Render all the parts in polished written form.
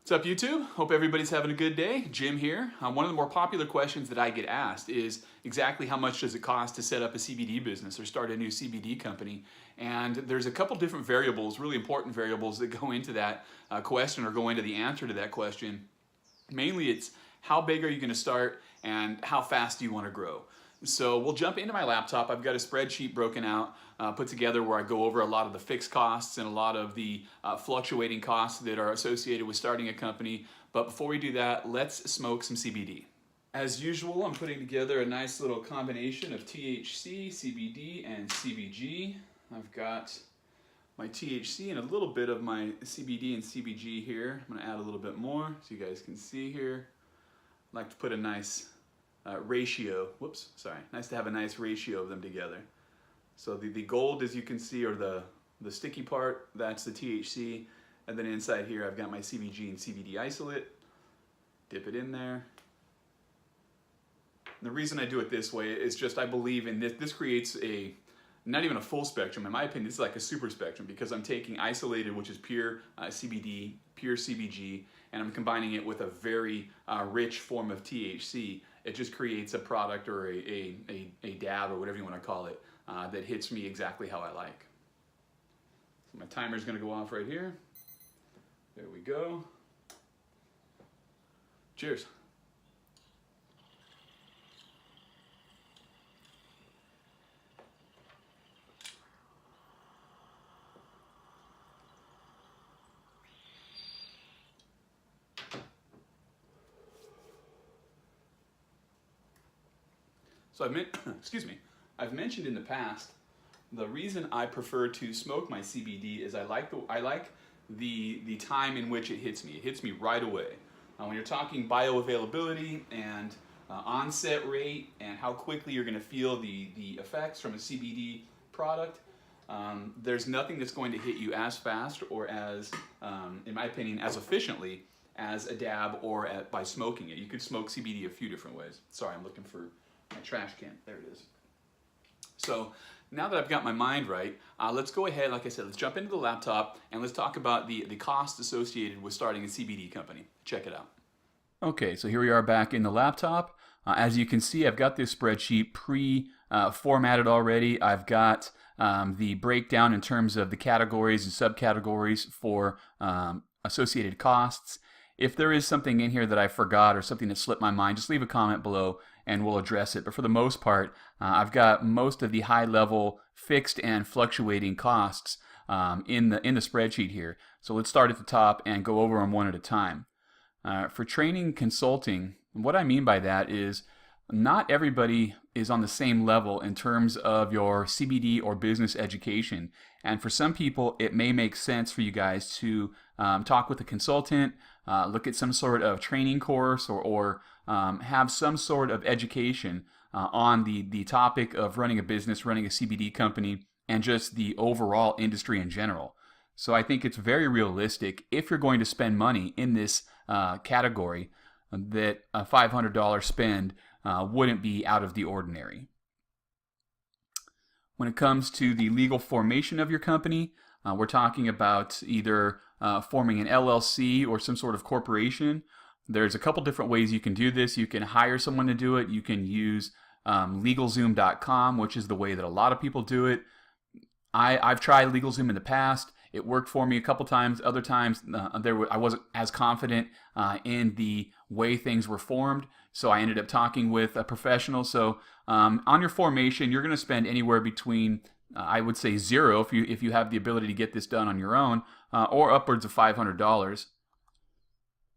What's up, YouTube? Hope everybody's having a good day. Jim here. One of the more popular questions that I get asked is exactly how much does it cost to set up a CBD business or start a new CBD company? And there's a couple different variables, really important variables that go into that question or go into the answer to that question. Mainly it's how big are you going to start and how fast do you want to grow? So we'll jump into my laptop. I've got a spreadsheet broken out, put together where I go over a lot of the fixed costs and a lot of the fluctuating costs that are associated with starting a company. But before we do that, let's smoke some CBD. As usual, I'm putting together a nice little combination of THC, CBD, and CBG. I've got my THC and a little bit of my CBD and CBG here. I'm going to add a little bit more so you guys can see here. I like to put a nice ratio. Whoops, sorry. Nice to have a nice ratio of them together. So the gold, as you can see, or the sticky part, that's the THC. And then inside here, I've got my CBG and CBD isolate. Dip it in there. And the reason I do it this way is just I believe in this. This creates not even a full spectrum. In my opinion, this is like a super spectrum because I'm taking isolated, which is pure CBD, pure CBG, and I'm combining it with a very rich form of THC. It just creates a product or a dab or whatever you want to call it that hits me exactly how I like. So my timer is going to go off right here. There we go. Cheers. So I've mentioned in the past the reason I prefer to smoke my CBD is I like the time in which it hits me. It hits me right away. When you're talking bioavailability and onset rate and how quickly you're going to feel the effects from a CBD product, there's nothing that's going to hit you as fast or as, in my opinion, as efficiently as a dab or by smoking it. You could smoke CBD a few different ways. Sorry, I'm looking for my trash can. There it is. So now that I've got my mind right, let's go ahead, like I said, let's jump into the laptop and let's talk about the costs associated with starting a CBD company. Check it out. Okay, so here we are back in the laptop. As you can see, I've got this spreadsheet pre-formatted already. I've got the breakdown in terms of the categories and subcategories for associated costs. If there is something in here that I forgot or something that slipped my mind, just leave a comment below and we'll address it. But for the most part, I've got most of the high-level fixed and fluctuating costs in the spreadsheet here. So let's start at the top and go over them one at a time. For training consulting, what I mean by that is not everybody is on the same level in terms of your CBD or business education. And for some people, it may make sense for you guys to talk with a consultant, look at some sort of training course or have some sort of education on the topic of running a business, running a CBD company, and just the overall industry in general. So I think it's very realistic if you're going to spend money in this category that a $500 spend wouldn't be out of the ordinary. When it comes to the legal formation of your company, we're talking about either forming an LLC or some sort of corporation. There's a couple different ways you can do this. You can hire someone to do it. You can use LegalZoom.com, which is the way that a lot of people do it. I've tried LegalZoom in the past. It worked for me a couple times. Other times, I wasn't as confident in the way things were formed, so I ended up talking with a professional. So on your formation, you're going to spend anywhere between, I would say, zero if you have the ability to get this done on your own, or upwards of $500.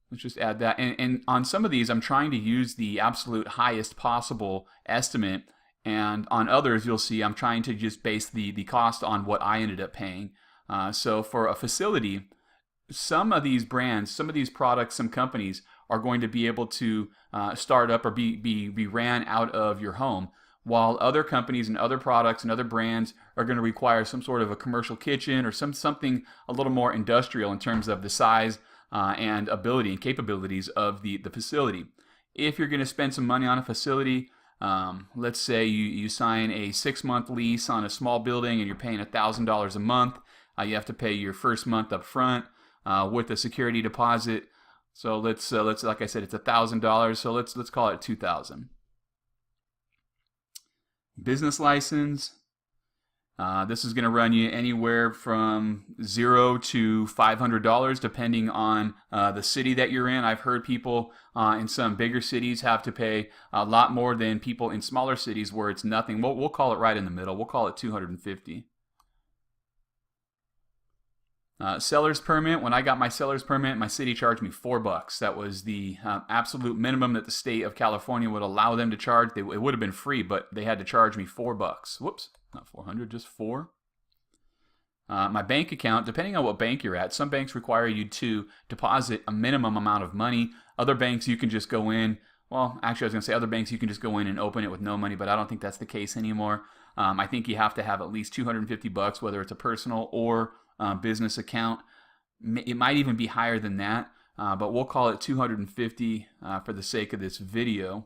Let's just add that. And on some of these, I'm trying to use the absolute highest possible estimate. And on others, you'll see I'm trying to just base the cost on what I ended up paying. So for a facility, some of these brands, some of these products, some companies are going to be able to start up or be ran out of your home, while other companies and other products and other brands are going to require some sort of a commercial kitchen or something a little more industrial in terms of the size and ability and capabilities of the facility. If you're going to spend some money on a facility, let's say you sign a 6-month lease on a small building and you're paying $1,000 a month. You have to pay your first month up front with a security deposit. So let's like I said, it's $1,000. So let's call it $2,000. Business license. This is going to run you anywhere from $0 to $500, depending on the city that you're in. I've heard people in some bigger cities have to pay a lot more than people in smaller cities where it's nothing. We'll call it right in the middle. We'll call it $250. Seller's permit. When I got my seller's permit, my city charged me $4. That was the absolute minimum that the state of California would allow them to charge. It would have been free, but they had to charge me $4. Whoops, not 400, just 4. My bank account, depending on what bank you're at, some banks require you to deposit a minimum amount of money. Other banks you can just go in. Well, actually, I was going to say other banks you can just go in and open it with no money, but I don't think that's the case anymore. I think you have to have at least $250, whether it's a personal or business account. It might even be higher than that, but we'll call it $250 for the sake of this video.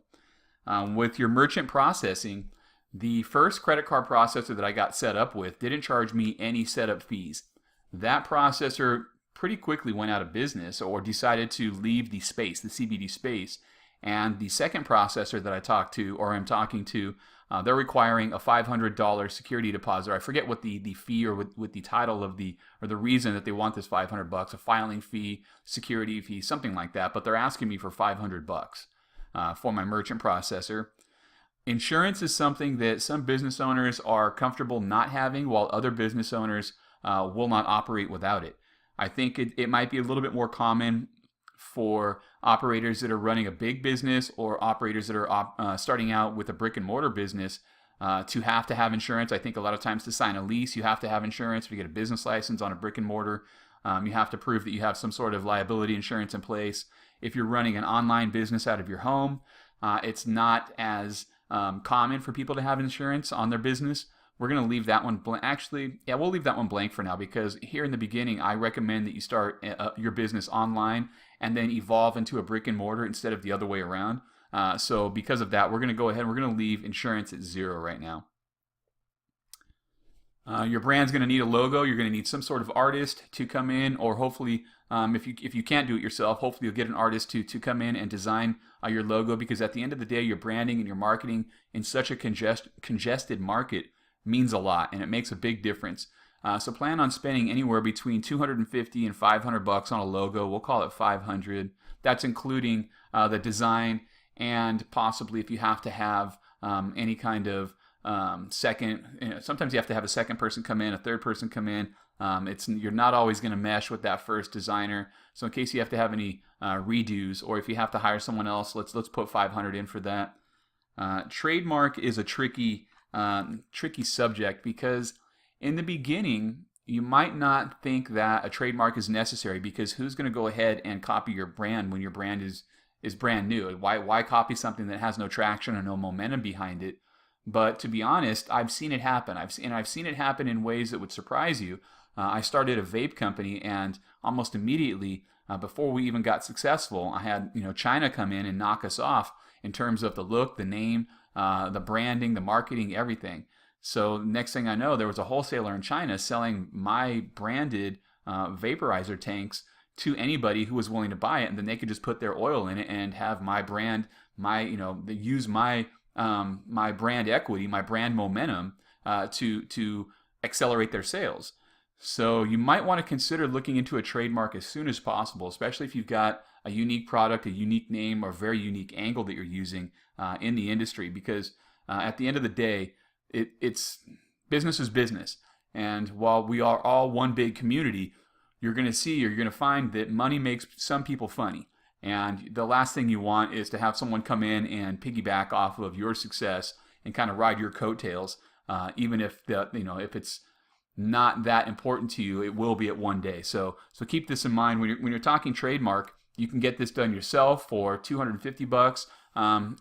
With your merchant processing, the first credit card processor that I got set up with didn't charge me any setup fees. That processor pretty quickly went out of business or decided to leave the space, the CBD space. And the second processor that I talked to, or I'm talking to, they're requiring a $500 security deposit. I forget what the fee or with the title of the reason that they want this $500, a filing fee, security fee, something like that. But they're asking me for $500 for my merchant processor. Insurance is something that some business owners are comfortable not having, while other business owners will not operate without it. I think it might be a little bit more common for operators that are running a big business or operators that are starting out with a brick and mortar business to have insurance. I think a lot of times to sign a lease, you have to have insurance. If you get a business license on a brick and mortar, you have to prove that you have some sort of liability insurance in place. If you're running an online business out of your home, it's not as common for people to have insurance on their business. We're going to leave that one blank. Actually, yeah, we'll leave that one blank for now, because here in the beginning, I recommend that you start your business online and then evolve into a brick and mortar instead of the other way around. So because of that, we're going to go ahead and we're going to leave insurance at $0 right now. Your brand's going to need a logo. You're going to need some sort of artist to come in, or hopefully, if you can't do it yourself, hopefully you'll get an artist to come in and design your logo, because at the end of the day, your branding and your marketing in such a congested market means a lot, and it makes a big difference. So plan on spending anywhere between $250 and $500 on a logo. We'll call it $500. That's including the design, and possibly if you have to have any kind of second. Sometimes you have to have a second person come in, a third person come in. You're not always going to mesh with that first designer. So in case you have to have any redos, or if you have to hire someone else, let's put $500 in for that. Trademark is a tricky subject, because in the beginning you might not think that a trademark is necessary, because who's going to go ahead and copy your brand when your brand is brand new? Why copy something that has no traction or no momentum behind it? But to be honest, I've seen it happen. I've seen it happen in ways that would surprise you. I started a vape company, and almost immediately, before we even got successful, I had China come in and knock us off in terms of the look, the name, the branding, the marketing, everything. So next thing I know, there was a wholesaler in China selling my branded vaporizer tanks to anybody who was willing to buy it, and then they could just put their oil in it and have my brand, use my brand equity, my brand momentum to accelerate their sales. So you might want to consider looking into a trademark as soon as possible, especially if you've got a unique product, a unique name, or a very unique angle that you're using in the industry, because at the end of the day, it's business is business. And while we are all one big community, you're going to find that money makes some people funny. And the last thing you want is to have someone come in and piggyback off of your success and kind of ride your coattails, even if if it's not that important to you. It will be at one day. So keep this in mind when you're talking trademark. You can get this done yourself for $250,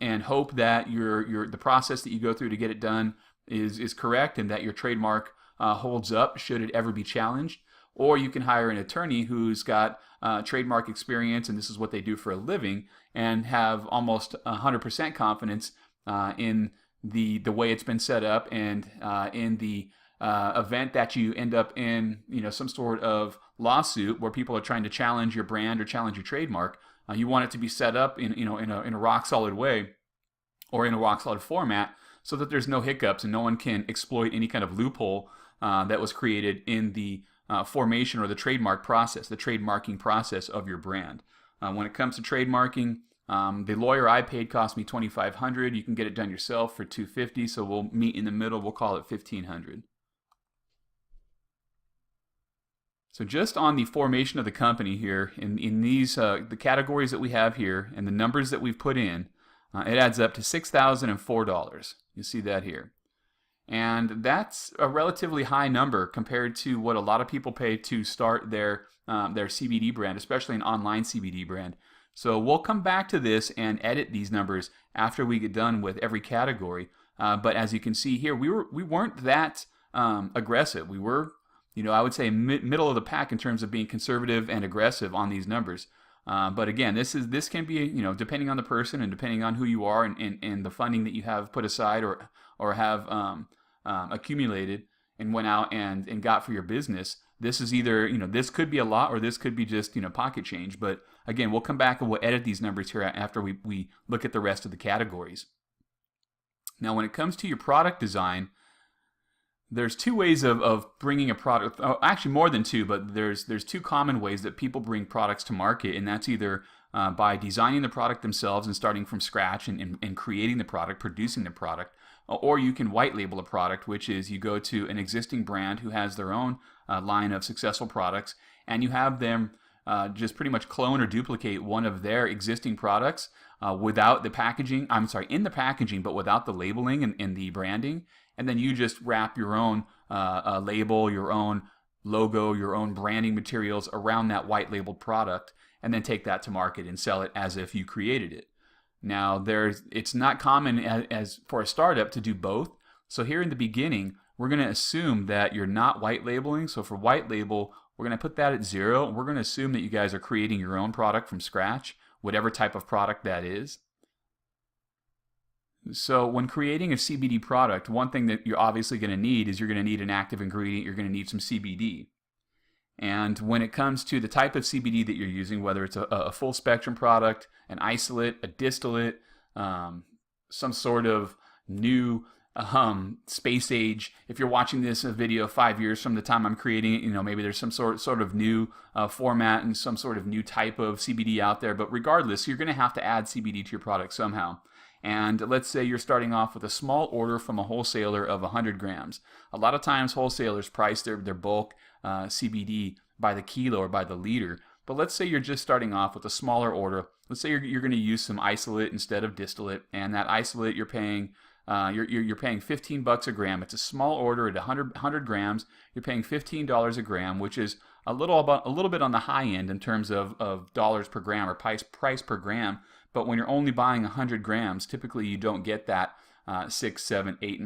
and hope that the process that you go through to get it done is correct, and that your trademark holds up should it ever be challenged. Or you can hire an attorney who's got trademark experience, and this is what they do for a living, and have almost 100% confidence in the way it's been set up, and in the event that you end up in, some sort of lawsuit where people are trying to challenge your brand or challenge your trademark, you want it to be set up in a rock solid way or in a rock solid format so that there's no hiccups and no one can exploit any kind of loophole that was created in the formation or the trademark process, the trademarking process of your brand. When it comes to trademarking, the lawyer I paid cost me $2,500. You can get it done yourself for $250. So we'll meet in the middle. We'll call it $1,500. So just on the formation of the company here, in these the categories that we have here and the numbers that we've put in, it adds up to $6,004. You see that here. And that's a relatively high number compared to what a lot of people pay to start their CBD brand, especially an online CBD brand. So we'll come back to this and edit these numbers after we get done with every category. But as you can see here, we weren't that aggressive. We were, I would say middle of the pack in terms of being conservative and aggressive on these numbers. But again, this can be, depending on the person and depending on who you are and the funding that you have put aside or have accumulated and went out and got for your business. This is either, this could be a lot or this could be just, pocket change. But again, we'll come back and we'll edit these numbers here after we look at the rest of the categories. Now, when it comes to your product design, there's two ways of bringing a product, actually more than two, but there's two common ways that people bring products to market, and that's either by designing the product themselves and starting from scratch and creating the product, producing the product, or you can white label a product, which is you go to an existing brand who has their own line of successful products, and you have them just pretty much clone or duplicate one of their existing products without the packaging, in the packaging, but without the labeling and the branding. And then you just wrap your own label, your own logo, your own branding materials around that white labeled product, and then take that to market and sell it as if you created it. Now, it's not common as for a startup to do both. So here in the beginning, we're going to assume that you're not white labeling. So for white label, we're going to put that at 0. We're going to assume that you guys are creating your own product from scratch, whatever type of product that is. So when creating a CBD product, one thing that you're obviously going to need is you're going to need an active ingredient. You're going to need some CBD. And when it comes to the type of CBD that you're using, whether it's a full spectrum product, an isolate, a distillate, some sort of new space age. If you're watching this video 5 years from the time I'm creating it, maybe there's some sort of new format and some sort of new type of CBD out there. But regardless, you're going to have to add CBD to your product somehow. And let's say you're starting off with a small order from a wholesaler of 100 grams. A lot of times wholesalers price their bulk CBD by the kilo or by the liter. But let's say you're just starting off with a smaller order. Let's say you're going to use some isolate instead of distillate, and that isolate you're paying $15 a gram. It's a small order at 100 grams. You're paying $15 a gram, which is a little bit on the high end in terms of dollars per gram or price per gram. But when you're only buying 100 grams, typically you don't get that $6, $7, $8,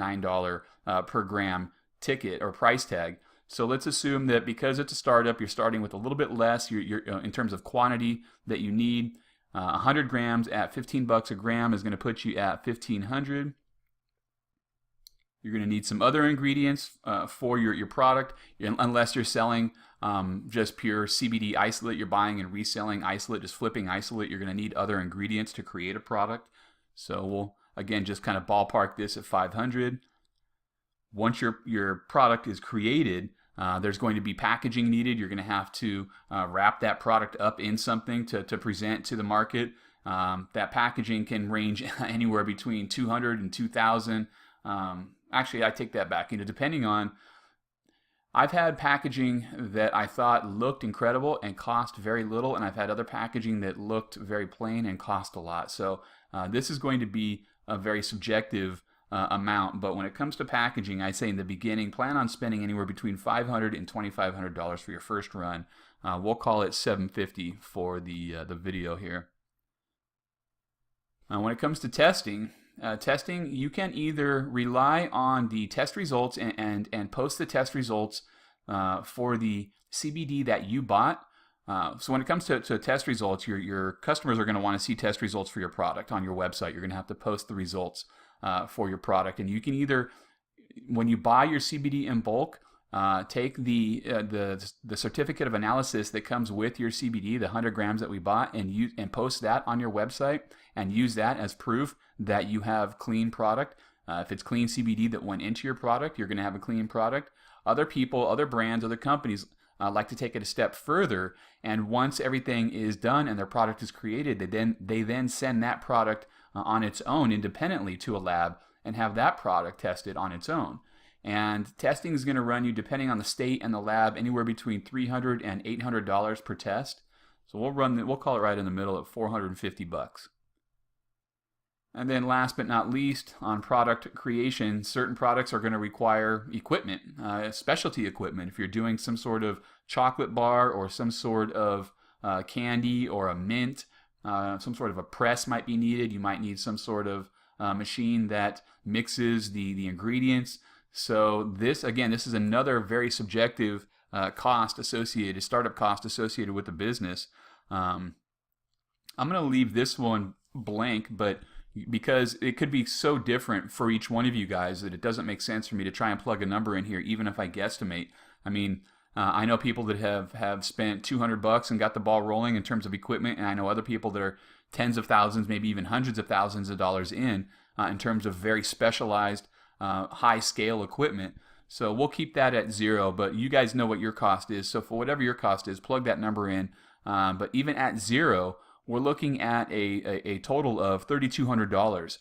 $9 per gram ticket or price tag. So let's assume that because it's a startup, you're starting with a little bit less. You're in terms of quantity that you need. 100 grams at $15 a gram is going to put you at $1,500. You're going to need some other ingredients for your product, unless you're selling just pure CBD isolate. You're buying and reselling isolate, just flipping isolate. You're going to need other ingredients to create a product. So we'll, again, just kind of ballpark this at $500. Once your product is created, there's going to be packaging needed. You're going to have to wrap that product up in something to present to the market. That packaging can range anywhere between $200 and $2,000. Actually, I take that back. Depending on, I've had packaging that I thought looked incredible and cost very little, and I've had other packaging that looked very plain and cost a lot. So this is going to be a very subjective amount, but when it comes to packaging, I'd say in the beginning, plan on spending anywhere between $500 and $2,500 for your first run. We'll call it $750 for the video here. When it comes to testing, you can either rely on the test results and post the test results for the CBD that you bought. So when it comes to test results, your customers are going to want to see test results for your product on your website. You're going to have to post the results for your product, and you can either when you buy your CBD in bulk, take the certificate of analysis that comes with your CBD, the 100 grams that we bought, and post that on your website and use that as proof that you have clean product. If it's clean CBD that went into your product, you're going to have a clean product. Other people, other brands, other companies like to take it a step further, and once everything is done and their product is created, they then send that product on its own independently to a lab and have that product tested on its own. And testing is going to run you, depending on the state and the lab, anywhere between $300 and $800 per test. So we'll call it right in the middle at $450. And then last but not least, on product creation, certain products are going to require equipment, specialty equipment. If you're doing some sort of chocolate bar or some sort of candy or a mint, some sort of a press might be needed. You might need some sort of machine that mixes the ingredients. So this is another very subjective cost associated, startup cost associated with the business. I'm going to leave this one blank, but because it could be so different for each one of you guys that it doesn't make sense for me to try and plug a number in here, even if I guesstimate. I mean, I know people that have spent $200 and got the ball rolling in terms of equipment, and I know other people that are tens of thousands, maybe even hundreds of thousands of dollars in terms of very specialized, high-scale equipment. So we'll keep that at zero, but you guys know what your cost is. So for whatever your cost is, plug that number in. But even at zero, we're looking at a total of $3,200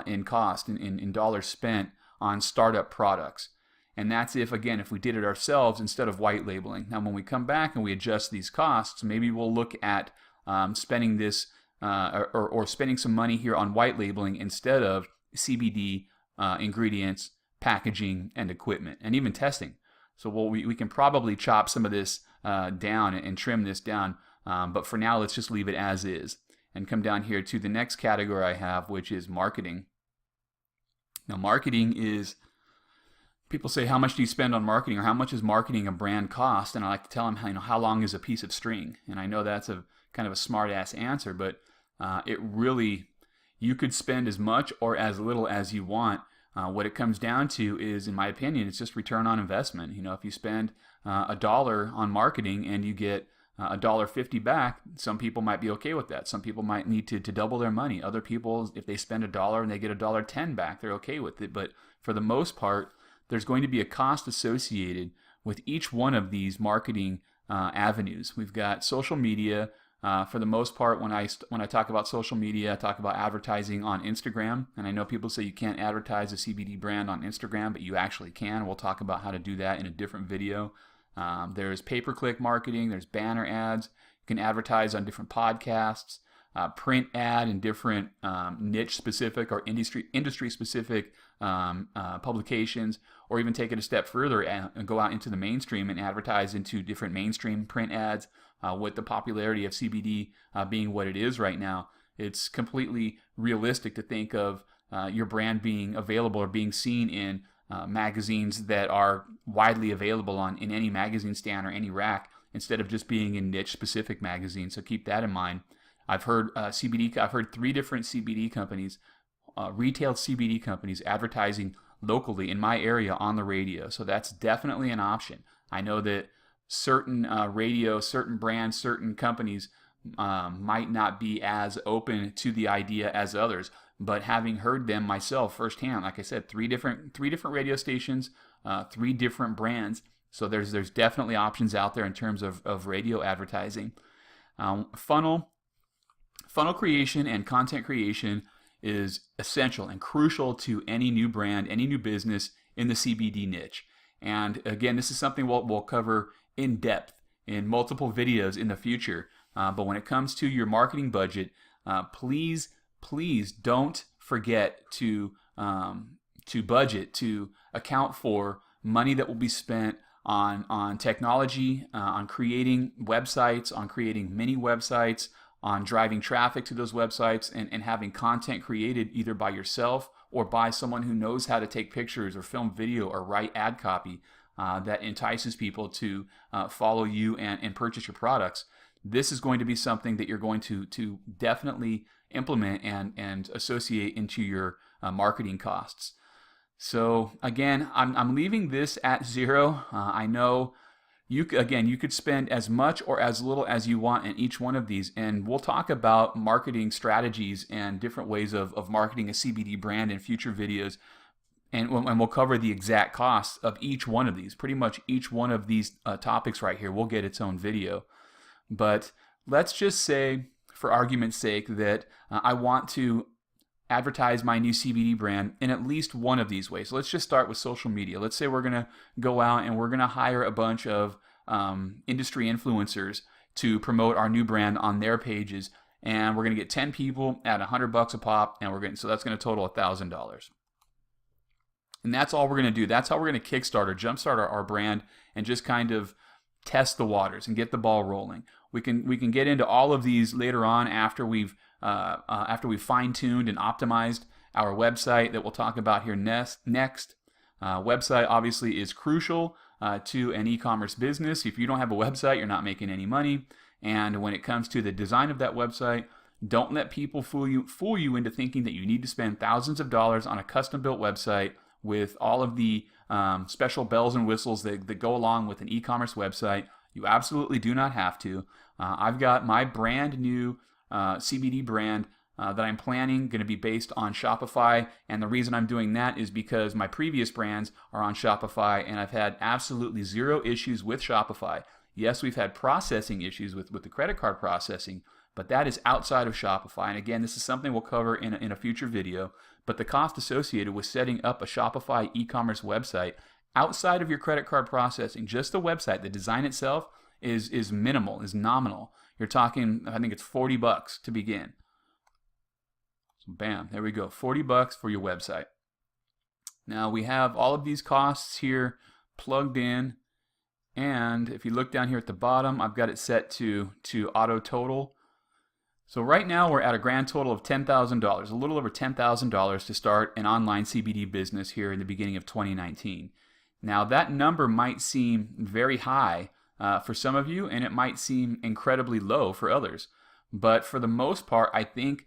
in cost, in dollars spent on startup products. And that's if we did it ourselves instead of white labeling. Now, when we come back and we adjust these costs, maybe we'll look at spending this or spending some money here on white labeling instead of CBD ingredients, packaging, and equipment, and even testing. So we can probably chop some of this down and trim this down. But for now, let's just leave it as is and come down here to the next category I have, which is marketing. Now, marketing is, people say, how much do you spend on marketing, or how much is marketing a brand cost? And I like to tell them, how long is a piece of string? And I know that's a kind of a smart-ass answer, but it really, you could spend as much or as little as you want. What it comes down to is, in my opinion, it's just return on investment. If you spend $1 on marketing and you get $1.50 back, some people might be okay with that. Some people might need to double their money. Other people, if they spend $1 and they get $1.10 back, they're okay with it. But for the most part, there's going to be a cost associated with each one of these marketing avenues. We've got social media. For the most part, when I talk about social media, I talk about advertising on Instagram. And I know people say you can't advertise a CBD brand on Instagram, but you actually can. We'll talk about how to do that in a different video. There's pay-per-click marketing. There's banner ads. You can advertise on different podcasts, print ad in different niche-specific or industry-specific publications, or even take it a step further and go out into the mainstream and advertise into different mainstream print ads. With the popularity of CBD being what it is right now, it's completely realistic to think of your brand being available or being seen in magazines that are widely available in any magazine stand or any rack, instead of just being in niche-specific magazines. So keep that in mind. I've heard I've heard 3 different CBD companies, retail CBD companies, advertising locally in my area on the radio. So that's definitely an option. I know that certain radio, certain brands, certain companies might not be as open to the idea as others. But having heard them myself firsthand, like I said, 3 different radio stations, 3 different brands. So there's definitely options out there in terms of radio advertising. Funnel creation and content creation is essential and crucial to any new brand, any new business in the CBD niche. And again, this is something we'll cover in depth in multiple videos in the future. But when it comes to your marketing budget, please don't forget to budget, to account for money that will be spent on technology, on creating websites, on creating mini websites, on driving traffic to those websites, and having content created either by yourself or by someone who knows how to take pictures or film video or write ad copy that entices people to follow you and purchase your products. This is going to be something that you're going to definitely implement and associate into your marketing costs. So again, I'm leaving this at 0. I know you could spend as much or as little as you want in each one of these, and we'll talk about marketing strategies and different ways of marketing a CBD brand in future videos, and we'll cover the exact costs of each one of these. Pretty much each one of these topics right here will get its own video. But let's just say, for argument's sake, that I want to advertise my new CBD brand in at least one of these ways. So let's just start with social media. Let's say we're going to go out and we're going to hire a bunch of industry influencers to promote our new brand on their pages, and we're going to get 10 people at $100 a pop, and so that's going to total $1,000. And that's all we're going to do. That's how we're going to kickstart or jumpstart our brand and just kind of test the waters and get the ball rolling. We can get into all of these later on after we've fine-tuned and optimized our website that we'll talk about here next. Website obviously is crucial to an e-commerce business. If you don't have a website, you're not making any money. And when it comes to the design of that website, don't let people fool you into thinking that you need to spend thousands of dollars on a custom-built website with all of the special bells and whistles that go along with an e-commerce website. You absolutely do not have to. I've got my brand new CBD brand that I'm planning going to be based on Shopify, and the reason I'm doing that is because my previous brands are on Shopify, and I've had absolutely zero issues with Shopify. Yes, we've had processing issues with the credit card processing, but that is outside of Shopify. And again, this is something we'll cover in a future video, but the cost associated with setting up a Shopify e-commerce website outside of your credit card processing, just the website, the design itself is minimal, is nominal. You're talking, I think it's $40 to begin. So bam, there we go, $40 for your website. Now we have all of these costs here plugged in, and if you look down here at the bottom, I've got it set to auto total. So right now we're at a grand total of $10,000, a little over $10,000 to start an online CBD business here in the beginning of 2019. Now that number might seem very high for some of you, and it might seem incredibly low for others. But for the most part, I think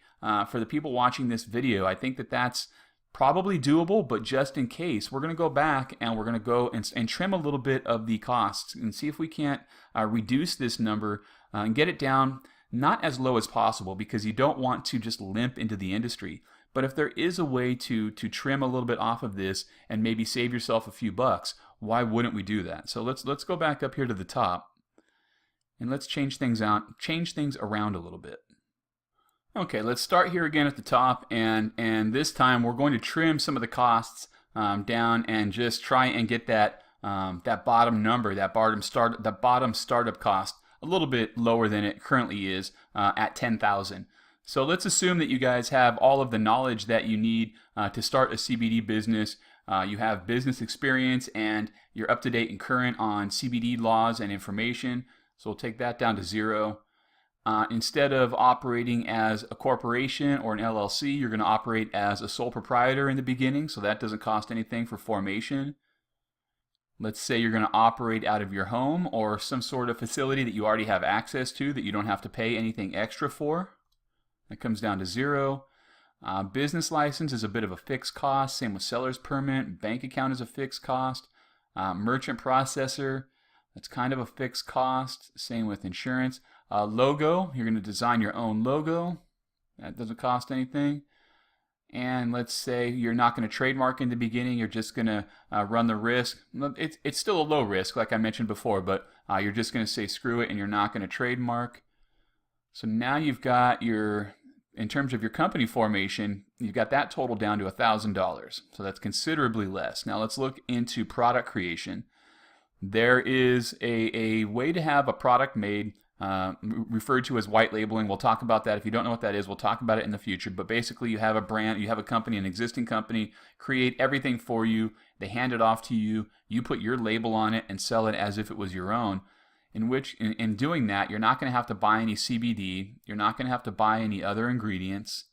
for the people watching this video, I think that that's probably doable, but just in case, we're going to go back and we're going to go and trim a little bit of the costs and see if we can't reduce this number and get it down not as low as possible, because you don't want to just limp into the industry. But if there is a way to trim a little bit off of this and maybe save yourself a few bucks, why wouldn't we do that? So let's go back up here to the top and let's change things around a little bit. Okay, let's start here again at the top, and this time we're going to trim some of the costs down and just try and get that bottom number, that bottom startup cost a little bit lower than it currently is at $10,000. So let's assume that you guys have all of the knowledge that you need to start a CBD business. You have business experience and you're up to date and current on CBD laws and information. So we'll take that down to 0. Instead of operating as a corporation or an LLC, you're going to operate as a sole proprietor in the beginning, so that doesn't cost anything for formation. Let's say you're going to operate out of your home or some sort of facility that you already have access to that you don't have to pay anything extra for. That comes down to 0. Business license is a bit of a fixed cost. Same with seller's permit. Bank account is a fixed cost. Merchant processor, that's kind of a fixed cost. Same with insurance. Logo, you're going to design your own logo. That doesn't cost anything. And let's say you're not going to trademark in the beginning. You're just going to run the risk. It's still a low risk, like I mentioned before, but you're just going to say screw it and you're not going to trademark. So now you've got in terms of your company formation, you've got that total down to $1,000. So that's considerably less. Now let's look into product creation. There is a way to have a product made referred to as white labeling. We'll talk about that. If you don't know what that is, we'll talk about it in the future. But basically you have a brand, you have a company, an existing company, create everything for you. They hand it off to you. You put your label on it and sell it as if it was your own. In doing that, you're not going to have to buy any CBD. You're not going to have to buy any other ingredients.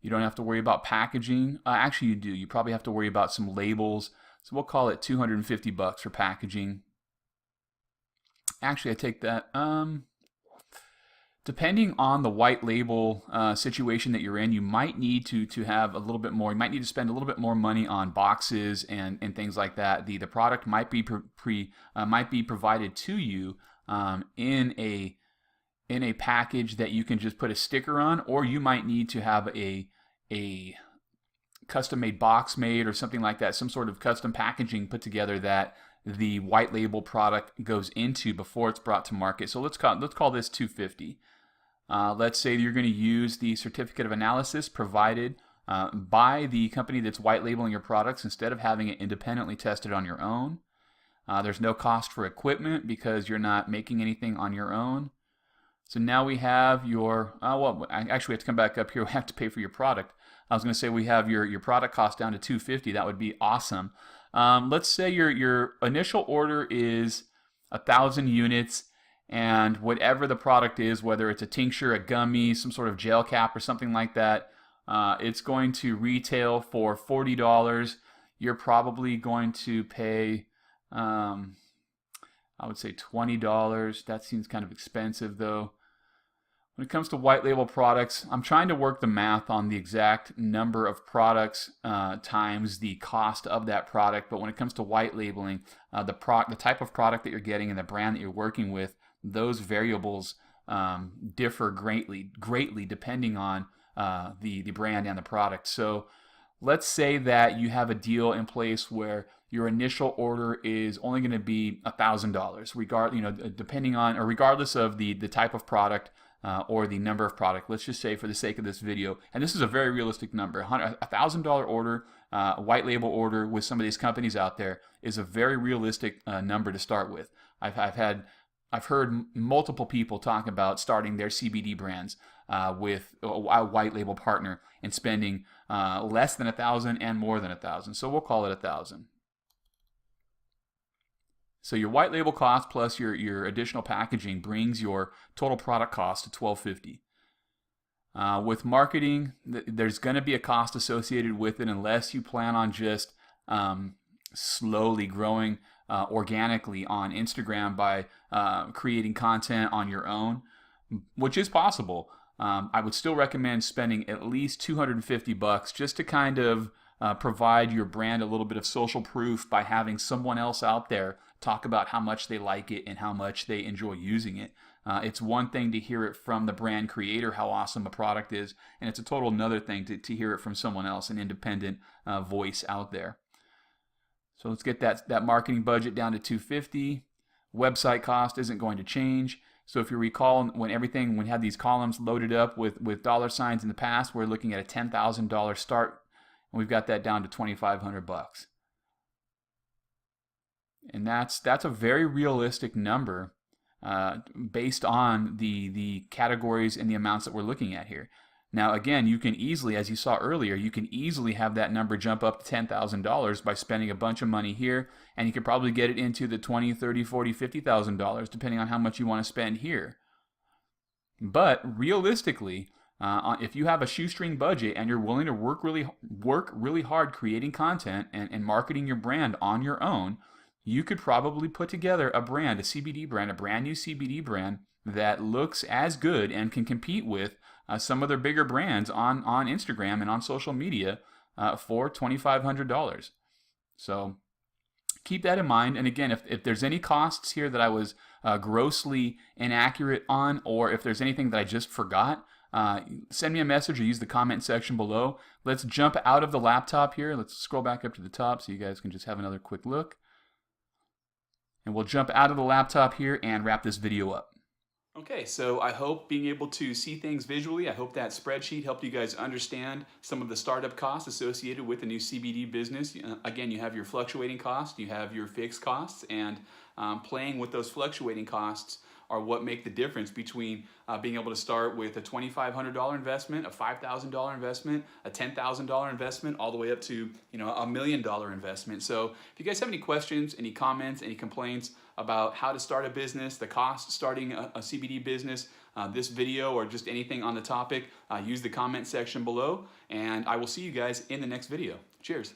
You don't have to worry about packaging. Actually, you do. You probably have to worry about some labels. So we'll call it $250 for packaging. Actually, I take that. Depending on the white label situation that you're in, you might need to have a little bit more. You might need to spend a little bit more money on boxes and things like that. The product might be might be provided to you in a package that you can just put a sticker on, or you might need to have a custom made box made or something like that, some sort of custom packaging put together that the white label product goes into before it's brought to market. So let's call this $250. Let's say you're going to use the certificate of analysis provided by the company that's white labeling your products instead of having it independently tested on your own. There's no cost for equipment because you're not making anything on your own. So now we have your, well, actually we have to come back up here. We have to pay for your product. I was going to say we have your product cost down to $250. That would be awesome. Let's say your initial order is 1,000 units, and whatever the product is, whether it's a tincture, a gummy, some sort of gel cap or something like that, it's going to retail for $40. You're probably going to pay, I would say $20. That seems kind of expensive though. When it comes to white label products, I'm trying to work the math on the exact number of products times the cost of that product. But when it comes to white labeling, the type of product that you're getting and the brand that you're working with, those variables differ greatly depending on the brand and the product. So let's say that you have a deal in place where your initial order is only going to be $1,000, depending on or regardless of the type of product or the number of product. Let's just say for the sake of this video, and this is a very realistic number, $1,000 order, white label order with some of these companies out there is a very realistic number to start with. I've heard multiple people talk about starting their CBD brands with a white label partner and spending less than $1,000 and more than $1,000. So we'll call it $1,000. So your white label cost plus your additional packaging brings your total product cost to $1,250. With marketing, there's going to be a cost associated with it unless you plan on just slowly growing organically on Instagram by creating content on your own, which is possible. I would still recommend spending at least $250 just to kind of provide your brand a little bit of social proof by having someone else out there talk about how much they like it and how much they enjoy using it. It's one thing to hear it from the brand creator how awesome a product is, and it's a total another thing to hear it from someone else, an independent voice out there. So let's get that marketing budget down to $250. Website cost isn't going to change. So if you recall, when we had these columns loaded up with dollar signs in the past, we're looking at a $10,000 start, and we've got that down to $2,500. And that's a very realistic number based on the categories and the amounts that we're looking at here. Now again, you can easily, as you saw earlier, you can easily have that number jump up to $10,000 by spending a bunch of money here, and you could probably get it into the $20,000, $30,000, $40,000, $50,000 depending on how much you want to spend here. But realistically, if you have a shoestring budget and you're willing to work really hard creating content and marketing your brand on your own, you could probably put together a brand, a CBD brand, a brand new CBD brand that looks as good and can compete with some of their bigger brands on Instagram and on social media for $2,500. So keep that in mind. And again, if there's any costs here that I was grossly inaccurate on, or if there's anything that I just forgot, send me a message or use the comment section below. Let's jump out of the laptop here. Let's scroll back up to the top so you guys can just have another quick look. And we'll jump out of the laptop here and wrap this video up. Okay, so I hope being able to see things visually, I hope that spreadsheet helped you guys understand some of the startup costs associated with a new CBD business. Again, you have your fluctuating costs, you have your fixed costs, and playing with those fluctuating costs are what make the difference between being able to start with a $2,500 investment, a $5,000 investment, a $10,000 investment, all the way up to a $1 million investment. So if you guys have any questions, any comments, any complaints about how to start a business, the cost starting a CBD business, this video, or just anything on the topic, use the comment section below, and I will see you guys in the next video. Cheers.